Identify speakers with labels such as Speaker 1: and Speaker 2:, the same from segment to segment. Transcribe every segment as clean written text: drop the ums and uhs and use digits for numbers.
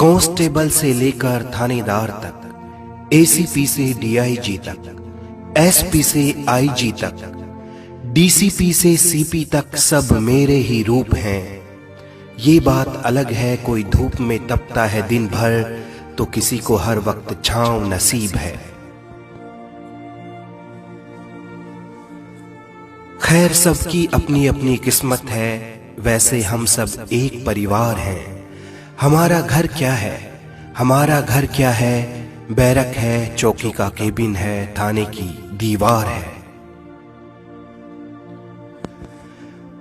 Speaker 1: Constable से लेकर थानेदार तक, एसीपी से डीआईजी तक, एसपी से आईजी तक, डीसीपी से सीपी तक सब मेरे ही रूप हैं। ये बात अलग है कोई धूप में तपता है दिन भर, तो किसी को हर वक्त छांव नसीब है। खैर सबकी अपनी अपनी किस्मत है, वैसे हम सब एक परिवार हैं। हमारा घर क्या है, हमारा घर क्या है, बैरक है, चौकी का केबिन है, थाने की दीवार है।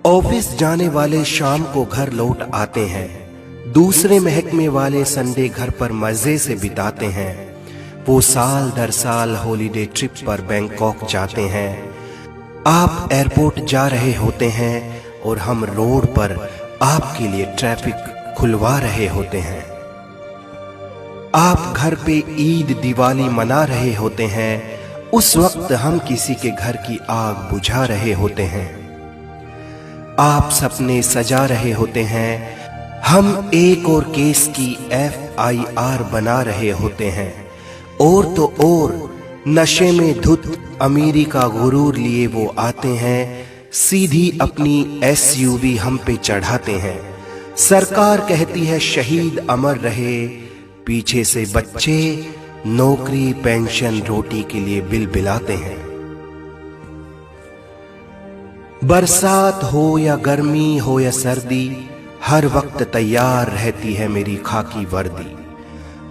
Speaker 1: ऑफिस जाने वाले शाम को घर लौट आते हैं, दूसरे महकमे वाले संडे घर पर मजे से बिताते हैं। वो साल दर साल हॉलीडे ट्रिप पर बैंकॉक जाते हैं। आप एयरपोर्ट जा रहे होते हैं और हम रोड पर आपके लिए ट्रैफिक खुलवा रहे होते हैं। आप घर पे ईद दिवाली मना रहे होते हैं, उस वक्त हम किसी के घर की आग बुझा रहे होते हैं। आप सपने सजा रहे होते हैं, हम एक और केस की FIR बना रहे होते हैं। और तो और नशे में धुत अमीरी का गुरूर लिए वो आते हैं, सीधी अपनी SUV हम पे चढ़ाते हैं। सरकार कहती है शहीद अमर रहे, पीछे से बच्चे नौकरी पेंशन रोटी के लिए बिलबिलाते हैं। बरसात हो या गर्मी हो या सर्दी, हर वक्त तैयार रहती है मेरी खाकी वर्दी।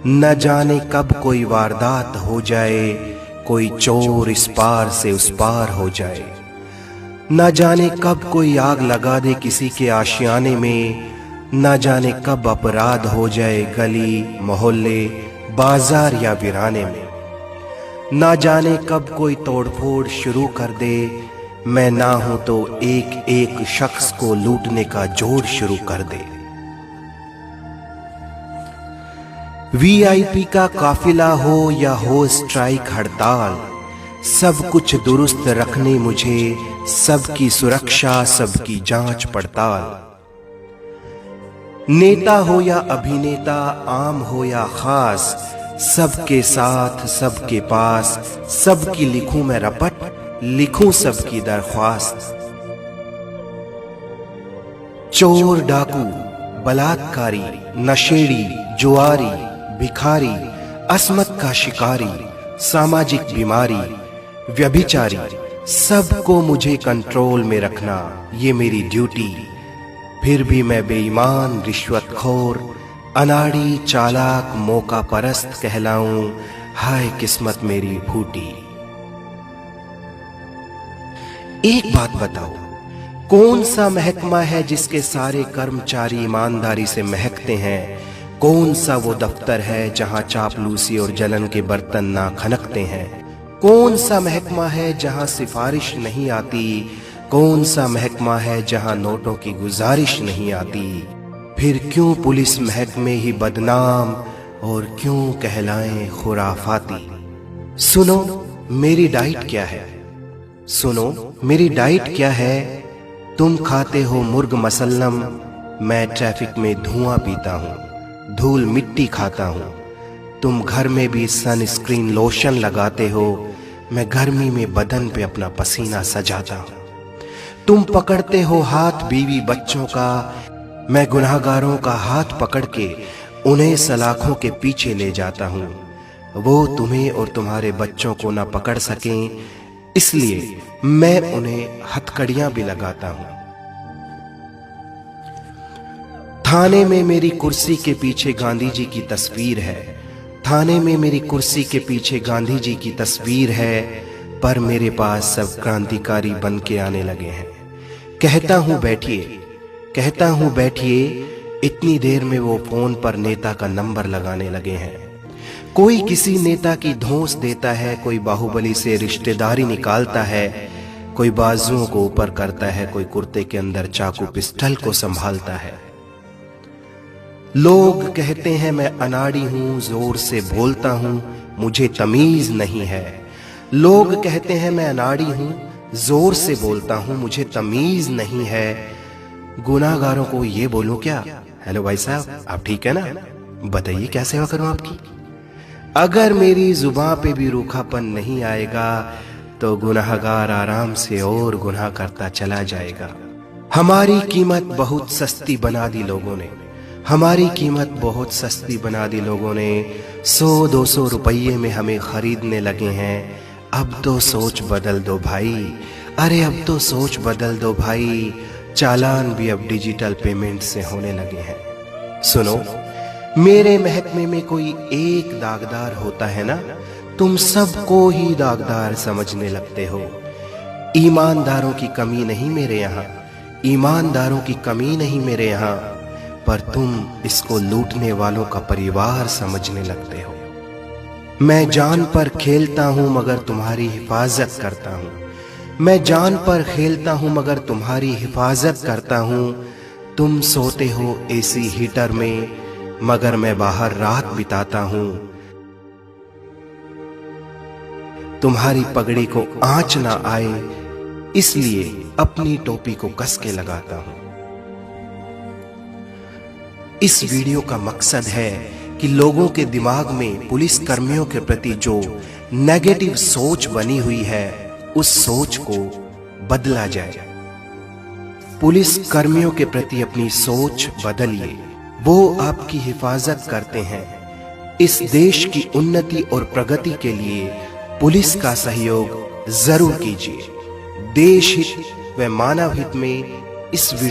Speaker 1: न जाने कब कोई वारदात हो जाए, कोई चोर इस पार से उस पार हो जाए। न जाने कब कोई आग लगा दे किसी के आशियाने में, न जाने कब अपराध हो जाए गली मोहल्ले बाजार या वीराने में। न जाने कब कोई तोड़फोड़ शुरू कर दे, मैं ना हूं तो एक एक शख्स को लूटने का जोड़ शुरू कर दे। VIP का काफिला हो या हो स्ट्राइक हड़ताल, सब कुछ दुरुस्त रखने मुझे, सबकी सुरक्षा सबकी जांच पड़ताल। नेता हो या अभिनेता, आम हो या खास, सबके साथ सबके पास, सबकी लिखूं मैं रपट, लिखूं सबकी दरख्वास्त। चोर डाकू बलात्कारी नशेड़ी जुआरी भिखारी असमत का शिकारी सामाजिक बीमारी व्यभिचारी, सबको मुझे कंट्रोल में रखना ये मेरी ड्यूटी। फिर भी मैं बेईमान रिश्वतखोर अनाड़ी चालाक मौका परस्त कहलाऊं, हाय किस्मत मेरी फूटी। एक बात बताओ, कौन सा महकमा है जिसके सारे कर्मचारी ईमानदारी से महकते हैं? कौन सा वो दफ्तर है जहां चापलूसी और जलन के बर्तन ना खनकते हैं? कौन सा महकमा है जहां सिफारिश नहीं आती? कौन सा महकमा है जहां नोटों की गुजारिश नहीं आती? फिर क्यों पुलिस महकमे ही बदनाम और क्यों कहलाएं खुराफाती? सुनो मेरी डाइट क्या है, सुनो मेरी डाइट क्या है। तुम खाते हो मुर्ग मसल्लम, मैं ट्रैफिक में धुआं पीता हूँ, धूल मिट्टी खाता हूँ। तुम घर में भी सनस्क्रीन लोशन लगाते हो, मैं गर्मी में बदन पे अपना पसीना सजाता हूँ। तुम पकड़ते हो हाथ बीवी बच्चों का, मैं गुनाहगारों का हाथ पकड़ के उन्हें सलाखों के पीछे ले जाता हूँ। वो तुम्हें और तुम्हारे बच्चों को ना पकड़ सकें, इसलिए मैं उन्हें हथकड़ियां भी लगाता हूँ। थाने में मेरी कुर्सी के पीछे गांधी जी की तस्वीर है, थाने में मेरी कुर्सी के पीछे गांधी जी की तस्वीर है, पर मेरे पास सब क्रांतिकारी बन के आने लगे हैं। कहता हूं बैठिए, कहता हूं बैठिए, इतनी देर में वो फोन पर नेता का नंबर लगाने लगे हैं। कोई किसी नेता की धौंस देता है, कोई बाहुबली से रिश्तेदारी निकालता है, कोई बाजुओं को ऊपर करता है, कोई कुर्ते के अंदर चाकू पिस्टल को संभालता है। लोग कहते हैं मैं अनाड़ी हूं, जोर से बोलता हूं, मुझे तमीज नहीं है। लोग कहते हैं मैं अनाड़ी हूं, जोर से बोलता हूं, मुझे तमीज नहीं है। गुनाहगारों को ये बोलूं क्या, हेलो भाई साहब आप ठीक है ना? बताइए क्या सेवा करूं आपकी? अगर मेरी जुबान पे भी रूखापन नहीं आएगा तो गुनाहगार आराम से और गुनाह करता चला जाएगा। हमारी कीमत बहुत सस्ती बना दी लोगों ने, हमारी कीमत बहुत सस्ती बना दी लोगों ने। 100-200 रुपये में हमें खरीदने लगे हैं। अब तो सोच बदल दो भाई, अरे अब तो सोच बदल दो भाई। चालान भी अब डिजिटल पेमेंट से होने लगे हैं। सुनो, मेरे महकमे में कोई एक दागदार होता है ना, तुम सबको ही दागदार समझने लगते हो। ईमानदारों की कमी नहीं मेरे यहाँ, ईमानदारों की कमी नहीं मेरे यहाँ, पर तुम इसको लूटने वालों का परिवार समझने लगते हो। मैं जान पर खेलता हूं मगर तुम्हारी हिफाजत करता हूं, मैं जान पर खेलता हूं मगर तुम्हारी हिफाजत करता हूं। तुम सोते हो एसी हीटर में मगर मैं बाहर रात बिताता हूं। तुम्हारी पगड़ी को आंच ना आए इसलिए अपनी टोपी को कस के लगाता हूं। इस वीडियो का मकसद है कि लोगों के दिमाग में पुलिस कर्मियों के प्रति जो नेगेटिव सोच बनी हुई है उस सोच को बदला जाए। पुलिस कर्मियों के प्रति अपनी सोच बदलिए, वो आपकी हिफाजत करते हैं। इस देश की उन्नति और प्रगति के लिए पुलिस का सहयोग जरूर कीजिए। देश हित व मानव हित में इस वीडियो